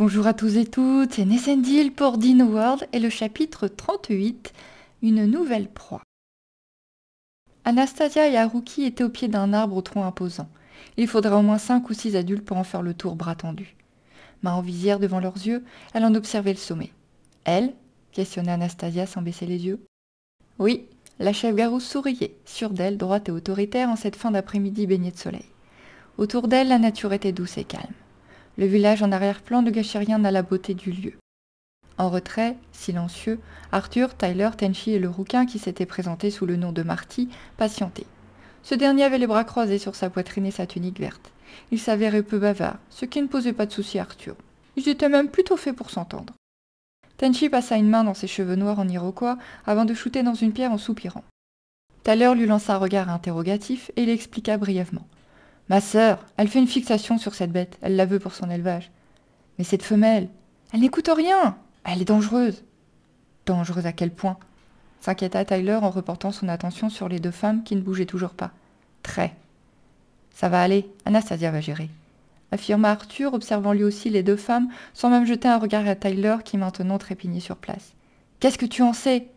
Bonjour à tous et toutes, c'est Nessendil pour Dino World et le chapitre 38, une nouvelle proie. Anastasia et Haruki étaient au pied d'un arbre au tronc imposant. Il faudrait au moins 5 ou 6 adultes pour en faire le tour bras tendus. Main en visière devant leurs yeux, elle en observait le sommet. Elle questionna Anastasia sans baisser les yeux. Oui, la chef Garou souriait, sûre d'elle, droite et autoritaire en cette fin d'après-midi baignée de soleil. Autour d'elle, la nature était douce et calme. Le village en arrière-plan ne gâchait rien à la beauté du lieu. En retrait, silencieux, Arthur, Tyler, Tenchi et le rouquin qui s'était présenté sous le nom de Marty patientaient. Ce dernier avait les bras croisés sur sa poitrine et sa tunique verte. Il s'avérait peu bavard, ce qui ne posait pas de souci à Arthur. Ils étaient même plutôt faits pour s'entendre. Tenchi passa une main dans ses cheveux noirs en iroquois avant de shooter dans une pierre en soupirant. Tyler lui lança un regard interrogatif et il expliqua brièvement. « Ma sœur, elle fait une fixation sur cette bête, elle la veut pour son élevage. Mais cette femelle, elle n'écoute rien, elle est dangereuse. » « Dangereuse à quel point ?» s'inquiéta Tyler en reportant son attention sur les deux femmes qui ne bougeaient toujours pas. « Très. »« Ça va aller, Anastasia va gérer. » affirma Arthur, observant lui aussi les deux femmes, sans même jeter un regard à Tyler qui maintenant trépignait sur place. « Qu'est-ce que tu en sais ?»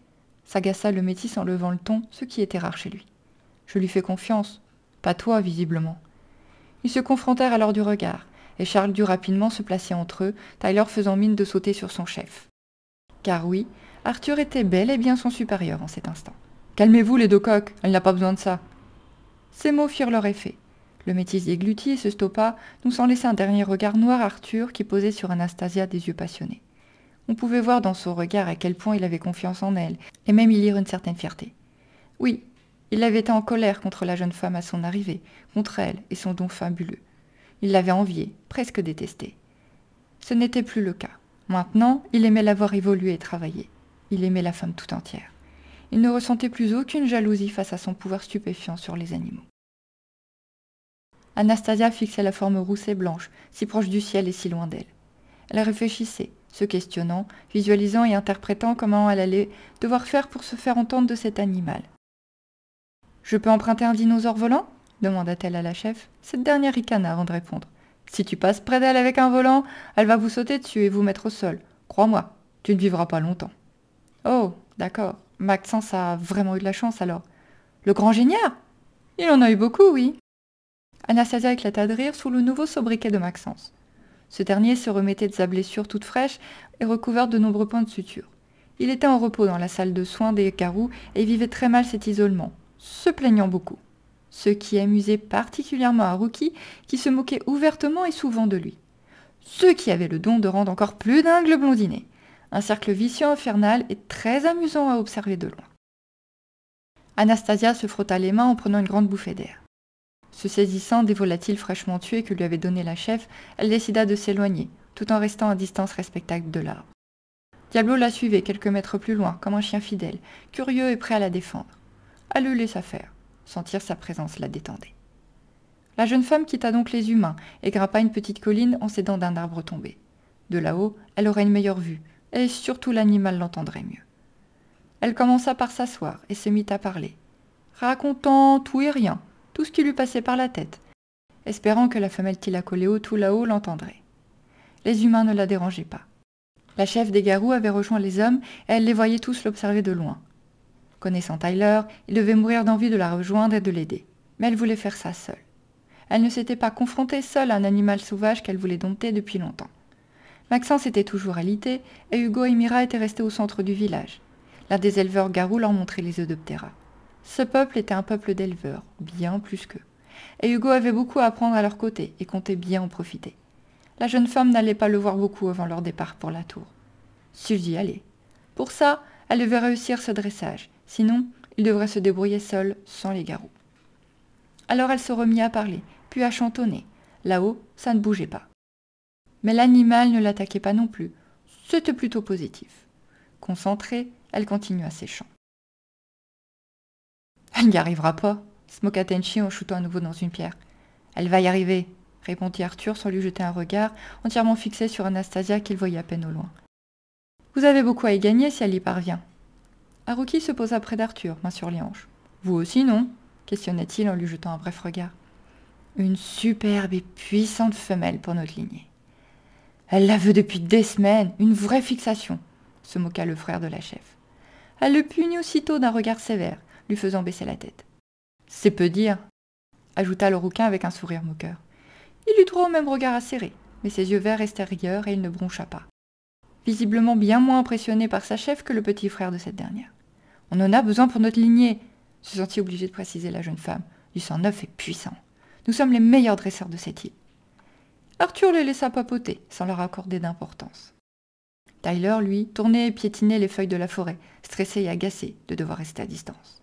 s'agaça le métis en levant le ton, ce qui était rare chez lui. « Je lui fais confiance. Pas toi, visiblement. » Ils se confrontèrent alors du regard, et Charles dut rapidement se placer entre eux, Tyler faisant mine de sauter sur son chef. Car oui, Arthur était bel et bien son supérieur en cet instant. « Calmez-vous les deux coqs, elle n'a pas besoin de ça. » Ces mots firent leur effet. Le métis déglutit et se stoppa, nous sans laisser un dernier regard noir à Arthur qui posait sur Anastasia des yeux passionnés. On pouvait voir dans son regard à quel point il avait confiance en elle, et même y lire une certaine fierté. Oui, il avait été en colère contre la jeune femme à son arrivée, contre elle et son don fabuleux. Il l'avait enviée, presque détestée. Ce n'était plus le cas. Maintenant, il aimait la voir évoluer et travailler. Il aimait la femme tout entière. Il ne ressentait plus aucune jalousie face à son pouvoir stupéfiant sur les animaux. Anastasia fixait la forme rousse et blanche, si proche du ciel et si loin d'elle. Elle réfléchissait, se questionnant, visualisant et interprétant comment elle allait devoir faire pour se faire entendre de cet animal. « Je peux emprunter un dinosaure volant ?» demanda-t-elle à la chef. Cette dernière ricana avant de répondre. « Si tu passes près d'elle avec un volant, elle va vous sauter dessus et vous mettre au sol. Crois-moi, tu ne vivras pas longtemps. » « Oh, d'accord. Maxence a vraiment eu de la chance alors. Le grand génial ? Il en a eu beaucoup, oui. » Anastasia éclata de rire sous le nouveau sobriquet de Maxence. Ce dernier se remettait de sa blessure toute fraîche et recouverte de nombreux points de suture. Il était en repos dans la salle de soins des Garous et vivait très mal cet isolement, se plaignant beaucoup. Ce qui amusait particulièrement Haruki, qui se moquait ouvertement et souvent de lui. Ce qui avait le don de rendre encore plus dingue le blondinet. Un cercle vicieux infernal et très amusant à observer de loin. Anastasia se frotta les mains en prenant une grande bouffée d'air. Se saisissant des volatiles fraîchement tués que lui avait donnés la chef, elle décida de s'éloigner, tout en restant à distance respectable de l'arbre. Diablo la suivait quelques mètres plus loin, comme un chien fidèle, curieux et prêt à la défendre. Elle le laissa faire. Sentir sa présence la détendait. La jeune femme quitta donc les humains et grimpa une petite colline en s'aidant d'un arbre tombé. De là-haut, elle aurait une meilleure vue, et surtout l'animal l'entendrait mieux. Elle commença par s'asseoir et se mit à parler, racontant tout et rien, tout ce qui lui passait par la tête, espérant que la femelle qui la collait haut tout là-haut l'entendrait. Les humains ne la dérangeaient pas. La chef des Garous avait rejoint les hommes et elle les voyait tous l'observer de loin. Connaissant Tyler, il devait mourir d'envie de la rejoindre et de l'aider. Mais elle voulait faire ça seule. Elle ne s'était pas confrontée seule à un animal sauvage qu'elle voulait dompter depuis longtemps. Maxence était toujours alité et Hugo et Mira étaient restés au centre du village. L'un des éleveurs Garous leur montrait les Eudoptera. Ce peuple était un peuple d'éleveurs, bien plus qu'eux. Et Hugo avait beaucoup à apprendre à leur côté et comptait bien en profiter. La jeune femme n'allait pas le voir beaucoup avant leur départ pour la tour. S'ils y allaient. Pour ça, elle devait réussir ce dressage. Sinon, il devrait se débrouiller seul, sans les Garous. Alors elle se remit à parler, puis à chantonner. Là-haut, ça ne bougeait pas. Mais l'animal ne l'attaquait pas non plus. C'était plutôt positif. Concentrée, elle continua ses chants. « Elle n'y arrivera pas », se moqua Tenchi en shootant à nouveau dans une pierre. « Elle va y arriver », répondit Arthur sans lui jeter un regard, entièrement fixé sur Anastasia qu'il voyait à peine au loin. « Vous avez beaucoup à y gagner si elle y parvient. » Haruki se posa près d'Arthur, main sur les hanches. « Vous aussi, non ?» questionna-t-il en lui jetant un bref regard. « Une superbe et puissante femelle pour notre lignée. » Elle la veut depuis des semaines, une vraie fixation, se moqua le frère de la chef. Elle le punit aussitôt d'un regard sévère, lui faisant baisser la tête. C'est peu dire, ajouta le rouquin avec un sourire moqueur. Il eut droit au même regard acéré, mais ses yeux verts restèrent rieurs et il ne broncha pas. Visiblement bien moins impressionné par sa chef que le petit frère de cette dernière. On en a besoin pour notre lignée, se sentit obligée de préciser la jeune femme, du sang neuf et puissant. Nous sommes les meilleurs dresseurs de cette île. Arthur les laissa papoter, sans leur accorder d'importance. Tyler, lui, tournait et piétinait les feuilles de la forêt, stressé et agacé de devoir rester à distance.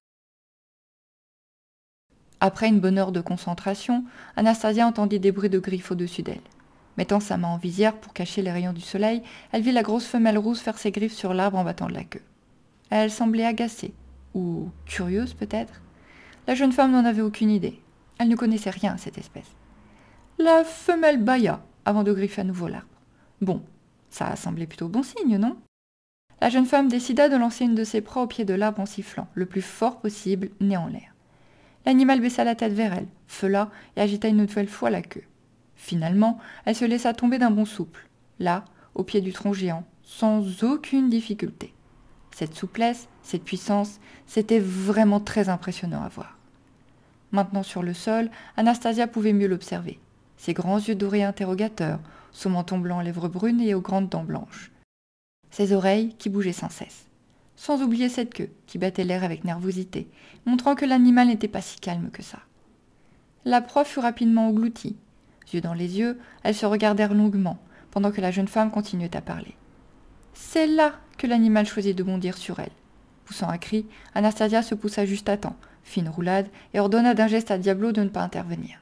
Après une bonne heure de concentration, Anastasia entendit des bruits de griffes au-dessus d'elle. Mettant sa main en visière pour cacher les rayons du soleil, elle vit la grosse femelle rousse faire ses griffes sur l'arbre en battant de la queue. Elle semblait agacée, ou curieuse peut-être. La jeune femme n'en avait aucune idée. Elle ne connaissait rien à cette espèce. La femelle bâilla avant de griffer à nouveau l'arbre. Bon, ça semblait plutôt bon signe, non? La jeune femme décida de lancer une de ses proies au pied de l'arbre en sifflant, le plus fort possible, nez en l'air. L'animal baissa la tête vers elle, feula et agita une nouvelle fois la queue. Finalement, elle se laissa tomber d'un bond souple, là, au pied du tronc géant, sans aucune difficulté. Cette souplesse, cette puissance, c'était vraiment très impressionnant à voir. Maintenant sur le sol, Anastasia pouvait mieux l'observer. Ses grands yeux dorés interrogateurs, son menton blanc aux lèvres brunes et aux grandes dents blanches. Ses oreilles qui bougeaient sans cesse. Sans oublier cette queue qui battait l'air avec nervosité, montrant que l'animal n'était pas si calme que ça. La proie fut rapidement engloutie. Yeux dans les yeux, elles se regardèrent longuement, pendant que la jeune femme continuait à parler. C'est là que l'animal choisit de bondir sur elle. Poussant un cri, Anastasia se poussa juste à temps, fit une roulade et ordonna d'un geste à Diablo de ne pas intervenir.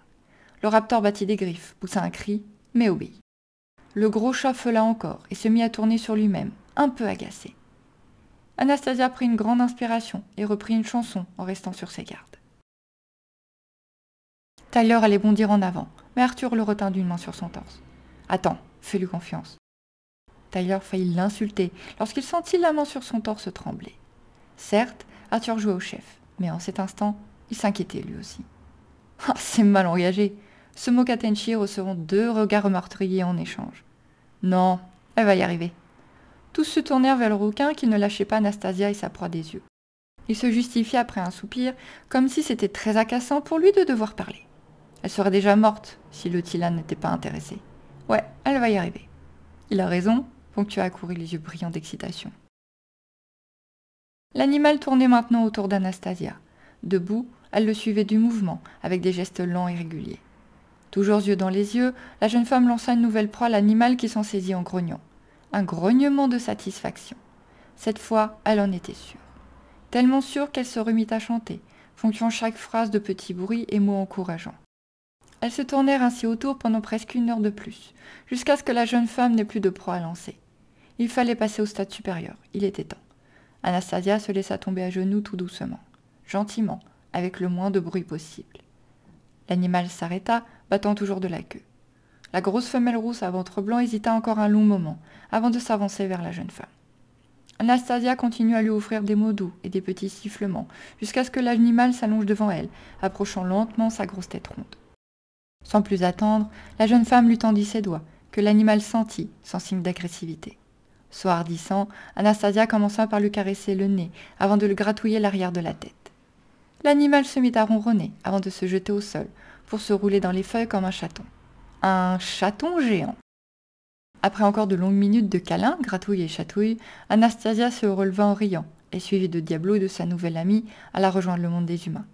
Le raptor battit des griffes, poussa un cri, mais obéit. Le gros chat feula encore et se mit à tourner sur lui-même, un peu agacé. Anastasia prit une grande inspiration et reprit une chanson en restant sur ses gardes. Tyler allait bondir en avant, mais Arthur le retint d'une main sur son torse. « Attends, fais-lui confiance. » Tyler faillit l'insulter lorsqu'il sentit la main sur son torse trembler. Certes, Arthur jouait au chef, mais en cet instant, il s'inquiétait lui aussi. « Ah, c'est mal engagé !» se moqua Tenchi, recevant 2 regards meurtriers en échange. « Non, elle va y arriver. » Tous se tournèrent vers le rouquin qui ne lâchait pas Anastasia et sa proie des yeux. Il se justifia après un soupir, comme si c'était très agaçant pour lui de devoir parler. Elle serait déjà morte si le Tylan n'était pas intéressé. Ouais, elle va y arriver. Il a raison, ponctua Akuri les yeux brillants d'excitation. L'animal tournait maintenant autour d'Anastasia. Debout, elle le suivait du mouvement, avec des gestes lents et réguliers. Toujours yeux dans les yeux, la jeune femme lança une nouvelle proie à l'animal qui s'en saisit en grognant. Un grognement de satisfaction. Cette fois, elle en était sûre. Tellement sûre qu'elle se remit à chanter, ponctuant chaque phrase de petits bruits et mots encourageants. Elles se tournèrent ainsi autour pendant presque 1 heure de plus, jusqu'à ce que la jeune femme n'ait plus de proie à lancer. Il fallait passer au stade supérieur, il était temps. Anastasia se laissa tomber à genoux tout doucement, gentiment, avec le moins de bruit possible. L'animal s'arrêta, battant toujours de la queue. La grosse femelle rousse à ventre blanc hésita encore un long moment, avant de s'avancer vers la jeune femme. Anastasia continua à lui offrir des mots doux et des petits sifflements, jusqu'à ce que l'animal s'allonge devant elle, approchant lentement sa grosse tête ronde. Sans plus attendre, la jeune femme lui tendit ses doigts, que l'animal sentit, sans signe d'agressivité. Se hardissant, Anastasia commença par lui caresser le nez, avant de le gratouiller l'arrière de la tête. L'animal se mit à ronronner, avant de se jeter au sol, pour se rouler dans les feuilles comme un chaton. Un chaton géant. Après encore de longues minutes de câlins, gratouilles et chatouilles, Anastasia se releva en riant, et suivie de Diablo et de sa nouvelle amie, alla rejoindre le monde des humains.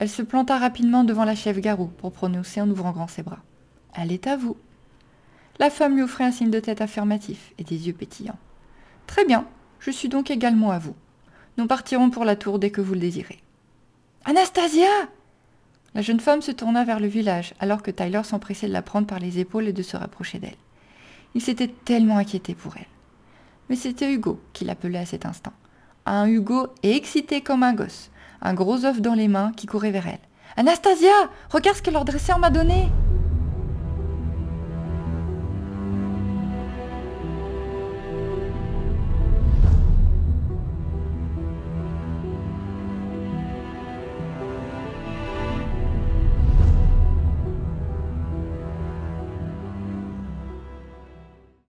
Elle se planta rapidement devant la chef Garou pour prononcer en ouvrant grand ses bras. « Elle est à vous. » La femme lui offrit un signe de tête affirmatif et des yeux pétillants. « Très bien, je suis donc également à vous. Nous partirons pour la tour dès que vous le désirez. »« Anastasia !» La jeune femme se tourna vers le village, alors que Tyler s'empressait de la prendre par les épaules et de se rapprocher d'elle. Il s'était tellement inquiété pour elle. Mais c'était Hugo qui l'appelait à cet instant. Un Hugo excité comme un gosse, un gros œuf dans les mains qui courait vers elle. « Anastasia, regarde ce que leur dresseur m'a donné !»